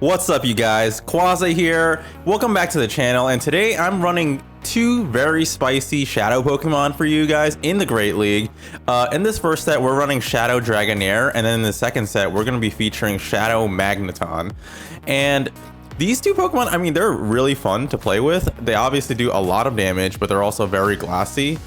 What's up, you guys? Quasi here. Welcome back to the channel, and today I'm running two very spicy shadow Pokemon for you guys in the Great League. In this first set, we're running Shadow Dragonair, and then in the second set, we're going to be featuring Shadow Magneton. And these two Pokemon, I mean, they're really fun to play with. They obviously do a lot of damage, but they're also very glassy.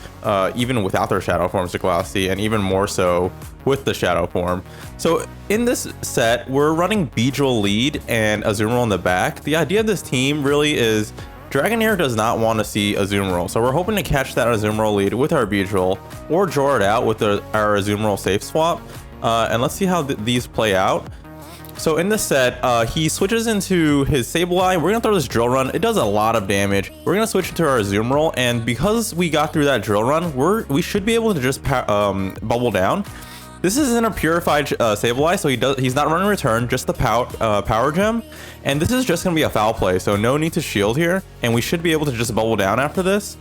Even without their shadow forms, they're glassy, and even more so with the shadow form. So in this set, we're running Beedrill Lead and Azumarill in the back. The idea of this team really is Dragonair does not want to see Azumarill, so we're hoping to catch that Azumarill Lead with our Beedrill or draw it out with our Azumarill safe swap. And let's see how these play out. So in this set, he switches into his Sableye. We're gonna throw this Drill Run. It does a lot of damage. We're gonna switch into our Azumarill, and because we got through that Drill Run, we should be able to just bubble down. This isn't a purified Sableye, so he's not running return, just the power gem. And this is just gonna be a foul play, so no need to shield here, and we should be able to just bubble down after this.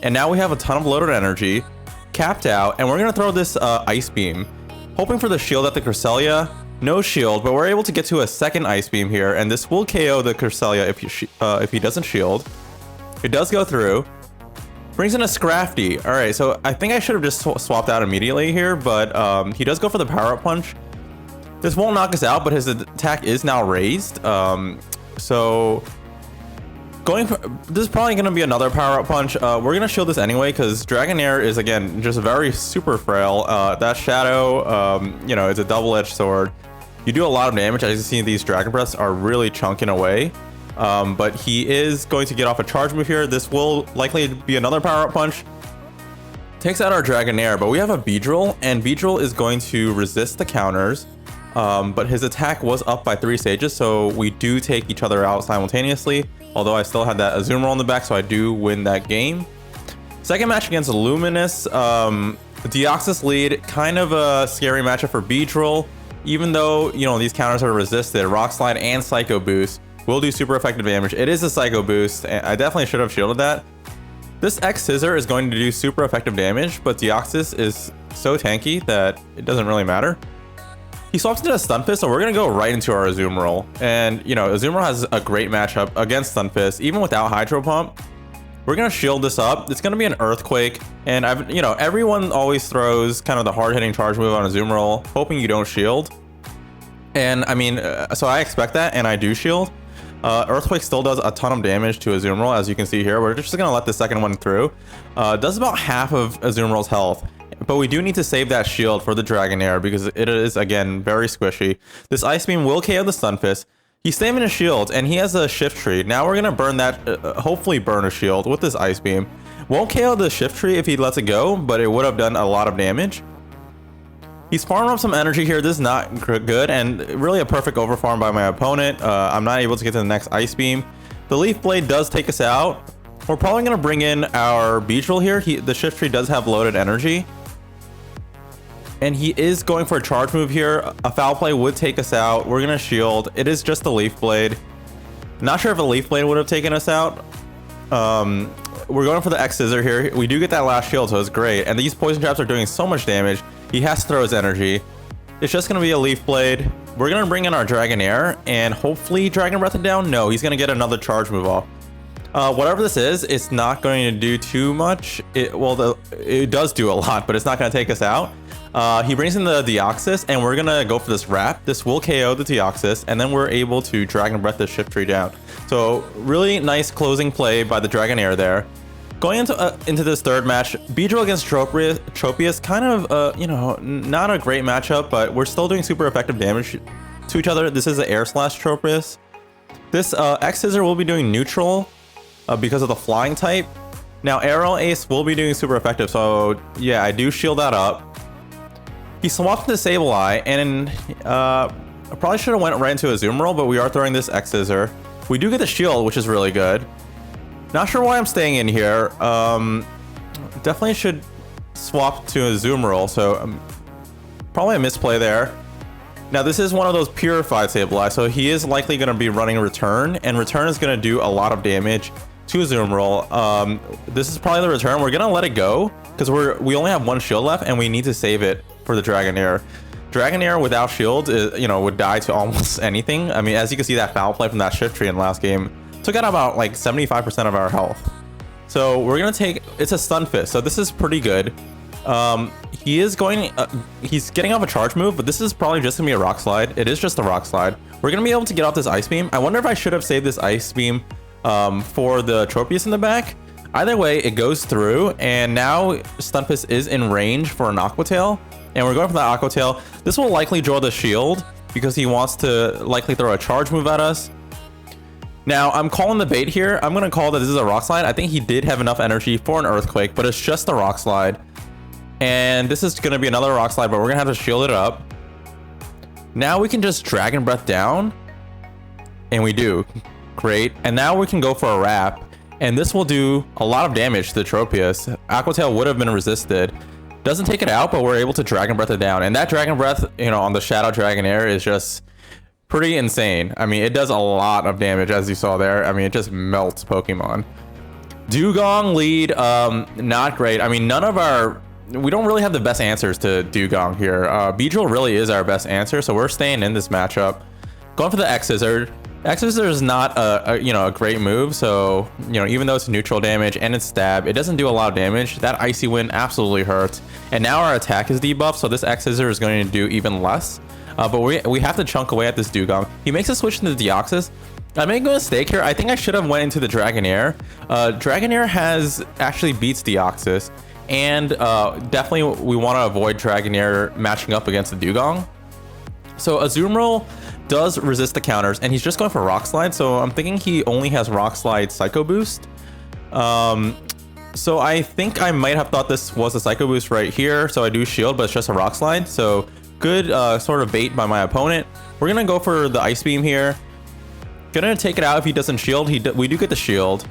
And now we have a ton of loaded energy, capped out, and we're gonna throw this Ice Beam, hoping for the shield at the Cresselia. No shield, but we're able to get to a second Ice Beam here, and this will KO the Cresselia if he doesn't shield. It does go through. Brings in a Scrafty. All right, so I think I should have just swapped out immediately here, but he does go for the Power Up Punch. This won't knock us out, but his attack is now raised. So this is probably going to be another Power Up Punch. We're going to shield this anyway because Dragonair is, again, just very super frail. That Shadow, you know, it's a double-edged sword. You do a lot of damage. As you see, these Dragon Breaths are really chunking away. But he is going to get off a charge move here. This will likely be another Power Up Punch. Takes out our Dragonair, but we have a Beedrill, and Beedrill is going to resist the counters. But his attack was up by 3 stages, so we do take each other out simultaneously. Although I still had that Azumarill in the back, so I do win that game. Second match against Luminous. Deoxys Lead, kind of a scary matchup for Beedrill. Even though, you know, these counters are resisted, Rock Slide and Psycho Boost will do super effective damage. It is a Psycho Boost, and I definitely should have shielded that. This X-Scissor is going to do super effective damage, but Deoxys is so tanky that it doesn't really matter. He swaps into a Stunfisk, so we're going to go right into our Azumarill. And, you know, Azumarill has a great matchup against Stunfisk, even without Hydro Pump. We're going to shield this up. It's going to be an Earthquake, and you know, everyone always throws kind of the hard-hitting charge move on Azumarill, hoping you don't shield. And, I mean, so I expect that, and I do shield. Earthquake still does a ton of damage to Azumarill, as you can see here. We're just going to let the second one through. Does about half of Azumarill's health, but we do need to save that shield for the Dragonair because it is, again, very squishy. This Ice Beam will KO the Stunfisk. He's saving his shield, and he has a Shift Tree. Now we're going to burn that, hopefully burn a shield with this Ice Beam. Won't KO the Shift Tree if he lets it go, but it would have done a lot of damage. He's farming up some energy here. This is not good, and really a perfect overfarm by my opponent. I'm not able to get to the next Ice Beam. The Leaf Blade does take us out. We're probably going to bring in our Beedrill here. The Shift Tree does have loaded energy. And he is going for a charge move here. A foul play would take us out. We're going to shield. It is just the Leaf Blade. Not sure if a Leaf Blade would have taken us out. We're going for the X-Scissor here. We do get that last shield, so it's great. And these Poison Traps are doing so much damage. He has to throw his energy. It's just going to be a Leaf Blade. We're going to bring in our Dragonair and hopefully Dragon Breath it down. No, he's going to get another charge move off. Whatever this is, it's not going to do too much. It does do a lot, but it's not going to take us out. He brings in the Deoxys, and we're going to go for this Wrap. This will KO the Deoxys, and then we're able to Dragon Breath the Shift Tree down. So really nice closing play by the Dragonair there. Going into this third match, Beedrill against Tropius, kind of, you know, not a great matchup, but we're still doing super effective damage to each other. This is an Air Slash Tropius. This X-Scissor will be doing neutral because of the flying type. Now, Aerial Ace will be doing super effective, so yeah, I do shield that up. He swapped into Sableye, and I probably should have went right into Azumarill, but we are throwing this X-Scissor. We do get the shield, which is really good. Not sure why I'm staying in here. Definitely should swap to Azumarill, so probably a misplay there. Now, this is one of those purified Sableye, so he is likely going to be running Return, and Return is going to do a lot of damage to Azumarill. This is probably the Return. We're going to let it go because we only have one shield left, and we need to save it for the Dragonair. Dragonair without shield, you know, would die to almost anything. I mean, as you can see, that foul play from that shift tree in the last game took out about like 75% of our health. So we're gonna take, it's a stun fist, so this is pretty good. He is going, he's getting off a charge move, but this is probably just gonna be a rock slide. It is just a rock slide. We're gonna be able to get off this ice beam. I wonder if I should have saved this ice beam for the Tropius in the back. Either way, it goes through, and now Stunfisk is in range for an Aqua Tail, and we're going for the Aqua Tail. This will likely draw the shield because he wants to likely throw a charge move at us. Now, I'm calling the bait here. I'm going to call that this is a Rock Slide. I think he did have enough energy for an Earthquake, but it's just a Rock Slide. And this is going to be another Rock Slide, but we're going to have to shield it up. Now we can just Dragon Breath down, and we do. Great. And now we can go for a Wrap. And this will do a lot of damage to the Tropius. Aqua Tail would have been resisted. Doesn't take it out, but we're able to Dragon Breath it down. And that Dragon Breath, you know, on the Shadow Dragonair is just pretty insane. I mean, it does a lot of damage, as you saw there. I mean, it just melts Pokemon. Dugong lead, not great. I mean, we don't really have the best answers to Dugong here. Beedrill really is our best answer, so we're staying in this matchup. Going for the X-Scissor. X-Scissor is not a great move, so even though it's neutral damage and it's stab, it doesn't do a lot of damage. That Icy Wind absolutely hurts, and now our attack is debuffed, so this X-Scissor is going to do even less. But we have to chunk away at this Dugong. He makes a switch into the Deoxys. I made a mistake here. I think I should have went into the Dragonair. Dragonair actually beats Deoxys, and definitely we want to avoid Dragonair matching up against the Dugong. So Azumarill does resist the counters, and he's just going for Rock Slide, so I'm thinking he only has Rock Slide Psycho Boost. So I think I might have thought this was a Psycho Boost right here, so I do shield, but it's just a Rock Slide, so good sort of bait by my opponent. We're gonna go for the Ice Beam here. Gonna take it out if he doesn't shield. We do get the shield,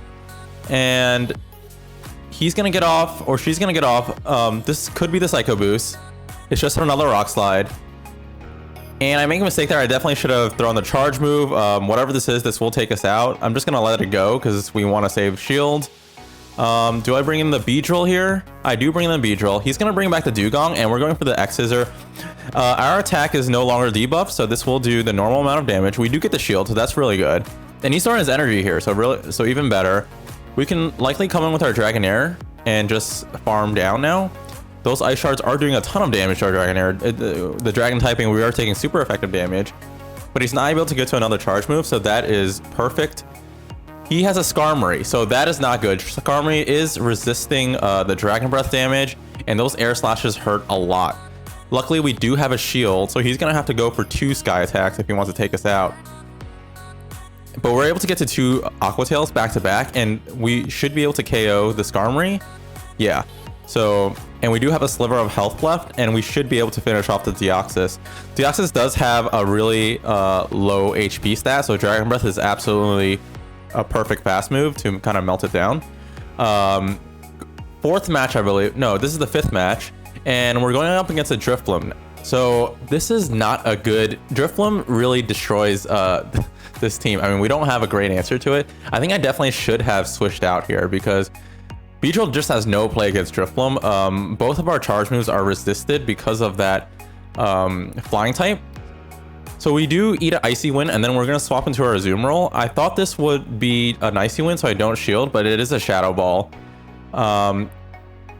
and he's gonna get off, or she's gonna get off. This could be the Psycho Boost. It's just another Rock Slide. And I make a mistake there. I definitely should have thrown the charge move. Whatever this is, this will take us out. I'm just going to let it go because we want to save shield. Do I bring in the Beedrill here? I do bring in the Beedrill. He's going to bring back the Dugong, and we're going for the X-Scissor. Our attack is no longer debuffed, so this will do the normal amount of damage. We do get the shield, so that's really good. And he's throwing his energy here, so even better. We can likely come in with our Dragonair and just farm down now. Those Ice Shards are doing a ton of damage to our Dragonair. The Dragon typing, we are taking super effective damage. But he's not able to get to another charge move, so that is perfect. He has a Skarmory, so that is not good. Skarmory is resisting the Dragon Breath damage, and those Air Slashes hurt a lot. Luckily, we do have a shield, so he's going to have to go for 2 Sky Attacks if he wants to take us out. But we're able to get to 2 Aqua Tails back to back, and we should be able to KO the Skarmory. Yeah. So, and we do have a sliver of health left, and we should be able to finish off the Deoxys. Deoxys does have a really low HP stat, so Dragon Breath is absolutely a perfect fast move to kind of melt it down. 4th match, I believe. No, this is the 5th match, and we're going up against a Drifloon. So this is not a good... Drifloon really destroys this team. I mean, we don't have a great answer to it. I think I definitely should have switched out here because Beedrill just has no play against Drifloon. Both of our charge moves are resisted because of that flying type. So we do eat an Icy Wind, and then we're going to swap into our Azumarill. I thought this would be an Icy Wind, so I don't shield, but it is a Shadow Ball.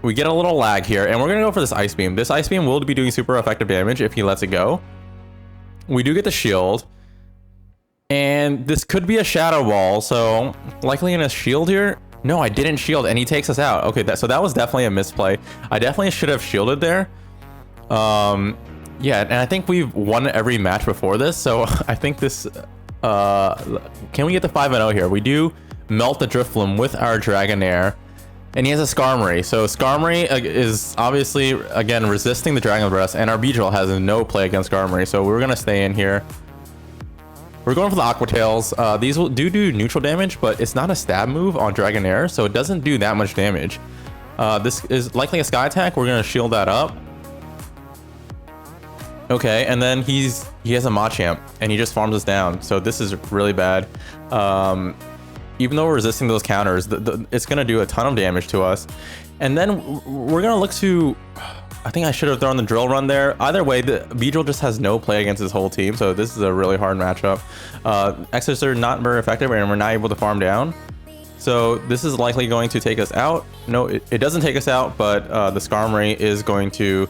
We get a little lag here, and we're going to go for this Ice Beam. This Ice Beam will be doing super effective damage if he lets it go. We do get the shield. And this could be a Shadow Ball, so likely in a shield here. No, I didn't shield, and he takes us out. Okay, so that was definitely a misplay. I definitely should have shielded there. Yeah, and I think we've won every match before this, so I think this... can we get the 5-0 here? We do melt the Drifloon with our Dragonair, and he has a Skarmory. So Skarmory is obviously, again, resisting the Dragon Breath, and our Beedrill has no play against Skarmory, so we're going to stay in here. We're going for the Aqua Tails. These will do neutral damage, but it's not a stab move on Dragonair, so it doesn't do that much damage. This is likely a Sky Attack. We're going to shield that up. Okay, and then he has a Machamp, and he just farms us down. So this is really bad. Even though we're resisting those counters, it's going to do a ton of damage to us. And then we're going to look to... I think I should have thrown the drill run there. Either way, the Beedrill just has no play against his whole team, so this is a really hard matchup. Executor not very effective, and we're not able to farm down. So this is likely going to take us out. No, it doesn't take us out, but the Skarmory is going to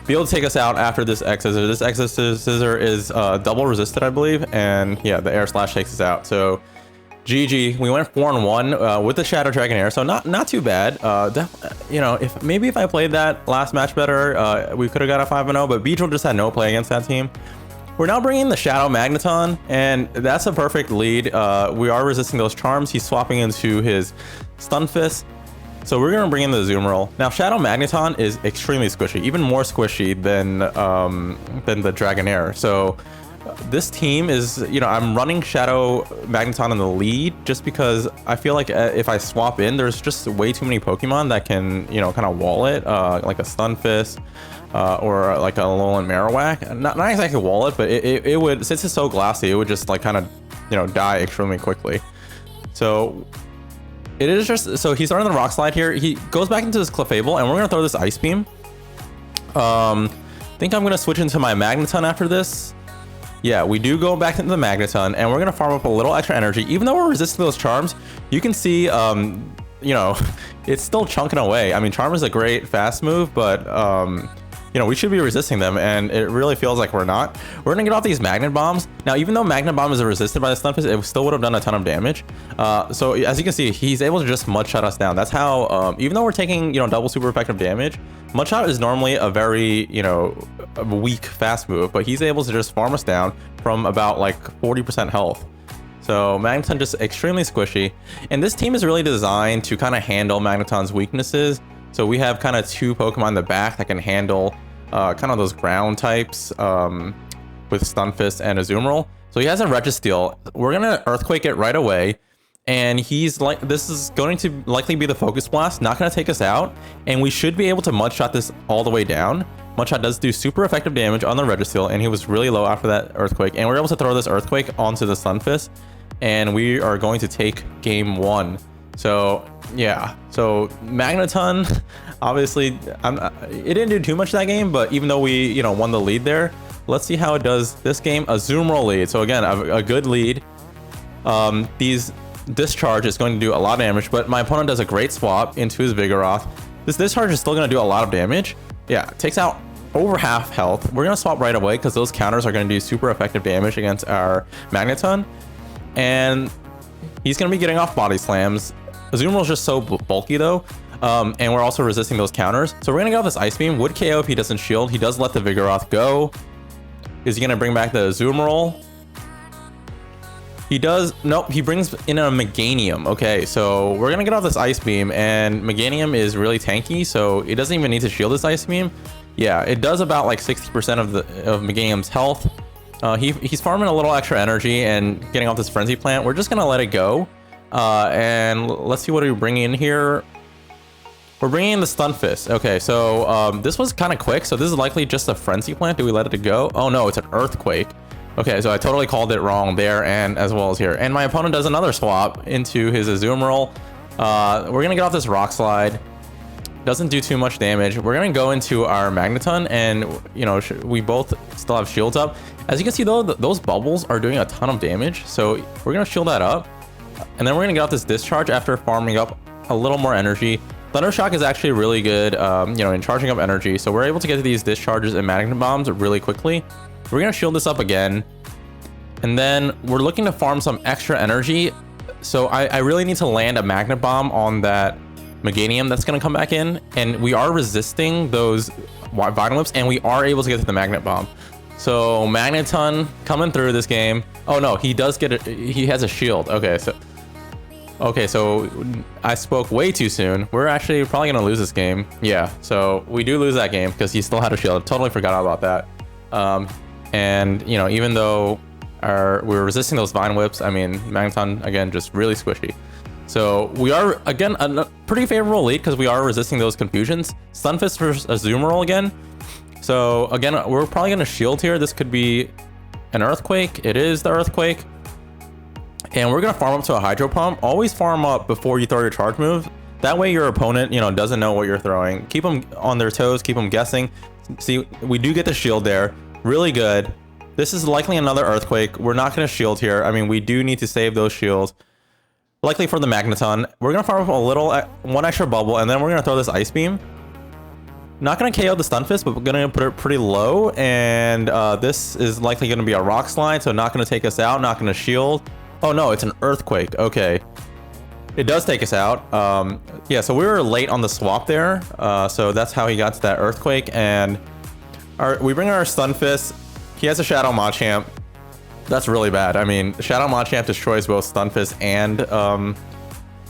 be able to take us out after this X-Scissor. This X-Scissor is double resisted, I believe, and yeah, the Air Slash takes us out. So GG, we went 4-1 with the Shadow Dragonair, so not too bad. You know, if I played that last match better, we could have got a 5-0, but Beedrill just had no play against that team. We're now bringing the Shadow Magneton, and that's a perfect lead. We are resisting those charms. He's swapping into his Stun Fist. So we're gonna bring in the Azumarill. Now Shadow Magneton is extremely squishy, even more squishy than the Dragonair. So this team is, you know, I'm running Shadow Magneton in the lead just because I feel like if I swap in, there's just way too many Pokemon that can, you know, kind of wall it, like a Stun Fist. Or like a Alolan Marowak. Not exactly wall it, but it would, since it's so glassy, it would just like kind of, you know, die extremely quickly. So it is just, so he's starting the Rock Slide here. He goes back into his Clefable, and we're gonna throw this Ice Beam. I think I'm gonna switch into my Magneton after this. Yeah, we do go back into the Magneton, and we're gonna farm up a little extra energy. Even though we're resisting those charms, you can see, you know, it's still chunking away. I mean, Charm is a great fast move, but you know, we should be resisting them, and it really feels like we're not. We're gonna get off these Magnet Bombs. Now, even though Magnet Bomb is resisted by the Stun Fist, it still would have done a ton of damage. So as you can see, he's able to just Mudshot us down. That's how, even though we're taking, you know, double super effective damage, Mudshot is normally a very, you know, a weak fast move, but he's able to just farm us down from about like 40% health. So Magneton just extremely squishy, and this team is really designed to kind of handle Magneton's weaknesses. So we have kind of two Pokemon in the back that can handle kind of those ground types with Stun Fist and Azumarill. So he has a Registeel. We're gonna Earthquake it right away, and he's like, this is going to likely be the Focus Blast, not gonna take us out, and we should be able to Mudshot this all the way down. Mudshot does do super effective damage on the Registeel, and he was really low after that Earthquake, and we're able to throw this Earthquake onto the Stun Fist, and we are going to take game 1. So yeah, so Magneton, obviously, it didn't do too much that game, but even though we, you know, won the lead there, let's see how it does this game. Azumarill lead. So again, a good lead. These Discharge is going to do a lot of damage, but my opponent does a great swap into his Vigoroth. This Discharge is still going to do a lot of damage. Yeah, takes out over half health. We're going to swap right away because those counters are going to do super effective damage against our Magneton, and he's going to be getting off Body Slams. Azumarill is just so bulky though, and we're also resisting those counters. So we're gonna go with this Ice Beam. Would KO if he doesn't shield. He does let the Vigoroth go. Is he gonna bring back the Azumarill? He does. Nope, he brings in a Meganium. Okay, so we're gonna get off this Ice Beam, and Meganium is really tanky, so it doesn't even need to shield this Ice Beam. Yeah, it does about like 60% of Meganium's health. He's farming a little extra energy and getting off this Frenzy Plant. We're just gonna let it go. And let's see what we bring in here. We're bringing in the Stun Fist. Okay, so this was kind of quick. So this is likely just a Frenzy Plant. Do we let it go? Oh no, it's an Earthquake. Okay, so I totally called it wrong there and as well as here. And my opponent does another swap into his Azumarill. We're gonna get off this Rock Slide. Doesn't do too much damage. We're gonna go into our Magneton, and you know, we both still have shields up. As you can see though, those bubbles are doing a ton of damage. So we're gonna shield that up. And then we're gonna get off this Discharge after farming up a little more energy. Thunder Shock is actually really good, you know, in charging up energy. So we're able to get to these Discharges and Magnet Bombs really quickly. We're gonna shield this up again. And then we're looking to farm some extra energy. So I really need to land a Magnet Bomb on that Meganium that's gonna come back in. And we are resisting those Vine Whips, and we are able to get to the Magnet Bomb. So Magneton coming through this game. Oh no, he does get it. He has a shield. Okay, so I spoke way too soon. We're actually probably gonna lose this game. Yeah, so we do lose that game because he still had a shield. Totally forgot about that. And you know, even though we were resisting those Vine Whips, I mean, Magneton again just really squishy. So we are again a pretty favorable lead because we are resisting those confusions. Stunfist versus Azumarill again. So again, we're probably gonna shield here. This could be an Earthquake. It is the Earthquake. And we're gonna farm up to a Hydro Pump. Always farm up before you throw your charge move. That way your opponent, you know, doesn't know what you're throwing. Keep them on their toes, keep them guessing. See, we do get the shield there. Really good. This is likely another Earthquake. We're not going to shield here. I mean, we do need to save those shields. Likely for the Magneton. We're going to farm up a little, one extra bubble, and then we're going to throw this Ice Beam. Not going to KO the Stunfisk, but we're going to put it pretty low. And this is likely going to be a Rock Slide, so not going to take us out, not going to shield. Oh no, it's an Earthquake. Okay. It does take us out. Yeah, so we were late on the swap there. So that's how he got to that Earthquake. And we bring our Stunfisk. He has a Shadow Machamp. That's really bad. I mean, Shadow Machamp destroys both Stunfisk and the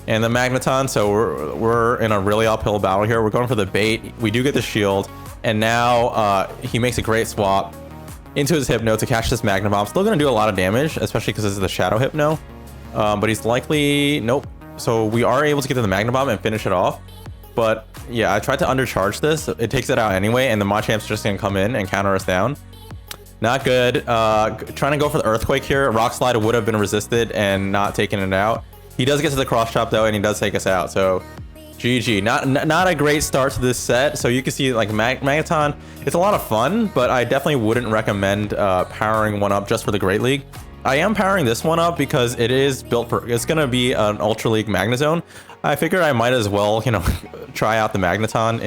Magneton. So we're in a really uphill battle here. We're going for the bait. We do get the shield. And now he makes a great swap into his Hypno to catch this Magna Bomb. Still going to do a lot of damage, especially because this is the Shadow Hypno. But he's likely... Nope. So we are able to get to the Magna Bomb and finish it off. But yeah, I tried to undercharge this. It takes it out anyway, and the Machamp's just going to come in and counter us down. Not good. Trying to go for the Earthquake here. Rock Slide would have been resisted and not taken it out. He does get to the Cross Chop though, and he does take us out. So GG. Not a great start to this set. So you can see like Magneton, it's a lot of fun, but I definitely wouldn't recommend powering one up just for the Great League. I am powering this one up because it is built for, it's going to be an Ultra League Magnezone. I figured I might as well, you know, try out the Magneton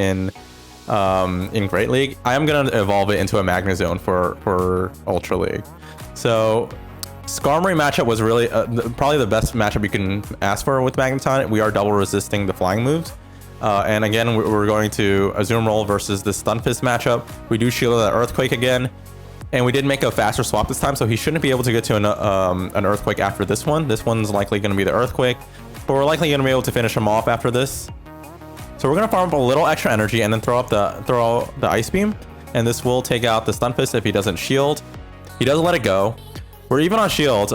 in Great League. I am going to evolve it into a Magnezone for Ultra League. So Skarmory matchup was really probably the best matchup you can ask for with Magneton. We are double resisting the flying moves. And again, we're going to Azumarill versus the Stunfisk matchup. We do shield that Earthquake again. And we did make a faster swap this time, so he shouldn't be able to get to an Earthquake after this one. This one's likely going to be the Earthquake, but we're likely going to be able to finish him off after this. So we're going to farm up a little extra energy and then throw the Ice Beam, and this will take out the Stunfisk if he doesn't shield. He does let it go. We're even on shield.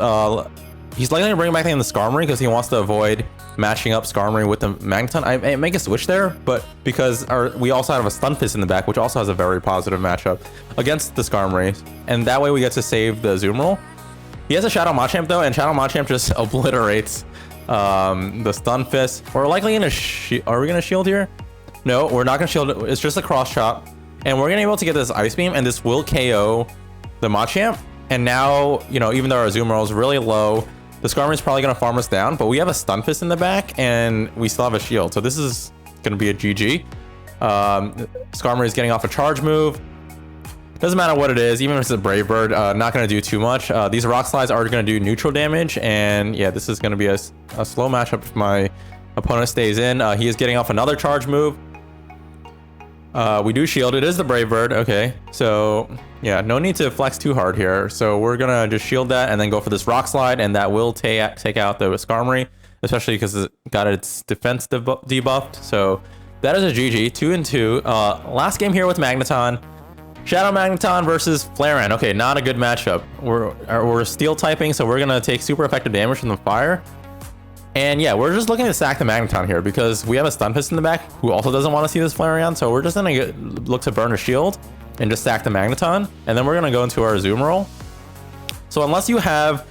He's likely to bring back in the Skarmory because he wants to avoid matching up Skarmory with the Magneton. I make a switch there, but because we also have a Stunfisk in the back, which also has a very positive matchup against the Skarmory, and that way we get to save the Azumarill. He has a Shadow Machamp though, and Shadow Machamp just obliterates the Stunfisk. We're likely gonna are we gonna shield here? No, we're not gonna shield it. It's just a Cross Chop, and we're gonna be able to get this Ice Beam, and this will KO the Machamp. And now, you know, even though our Azumarill is really low, the Skarmory is probably going to farm us down, but we have a Stunfisk in the back, and we still have a shield. So this is going to be a GG. Skarmory is getting off a charge move. Doesn't matter what it is, even if it's a Brave Bird, not going to do too much. These Rock Slides are going to do neutral damage, and yeah, this is going to be a slow matchup if my opponent stays in. He is getting off another charge move. We do shield. It is the Brave Bird. Okay, so yeah, no need to flex too hard here. So we're gonna just shield that and then go for this Rock Slide, and that will take out the Skarmory, especially because it got its defense debuffed. So that is a GG. 2-2. Last game here with Magneton. Shadow Magneton versus Flareon. Okay, not a good matchup. We're steel typing, so we're gonna take super effective damage from the fire. And yeah, we're just looking to sack the Magneton here because we have a Stunfisk in the back who also doesn't want to see this Flareon. So we're just going to look to burn a shield and just sack the Magneton. And then we're going to go into our Azumarill. So unless you have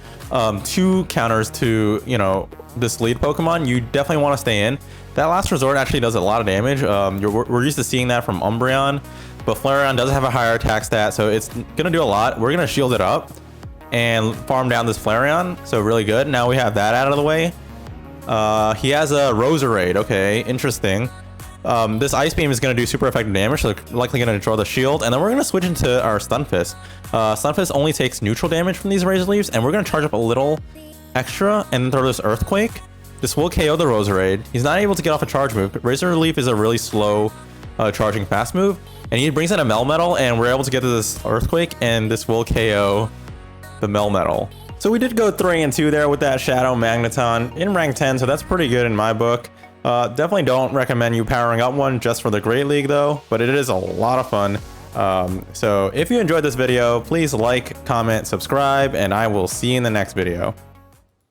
two counters to, you know, this lead Pokemon, you definitely want to stay in. That Last Resort actually does a lot of damage. We're used to seeing that from Umbreon, but Flareon does have a higher attack stat, so it's going to do a lot. We're going to shield it up and farm down this Flareon. So really good. Now we have that out of the way. He has a Roserade. Okay, interesting. This Ice Beam is going to do super effective damage, so likely going to draw the shield. And then we're going to switch into our Stunfisk. Stunfisk only takes neutral damage from these Razor Leaves, and we're going to charge up a little extra and then throw this Earthquake. This will KO the Roserade. He's not able to get off a charge move. Razor Leaf is a really slow charging fast move. And he brings in a Melmetal, and we're able to get to this Earthquake, and this will KO the Melmetal. So we did go 3-2 there with that Shadow Magneton in rank 10, so that's pretty good in my book. Definitely don't recommend you powering up one just for the Great League though, but it is a lot of fun. So if you enjoyed this video, please like, comment, subscribe, and I will see you in the next video.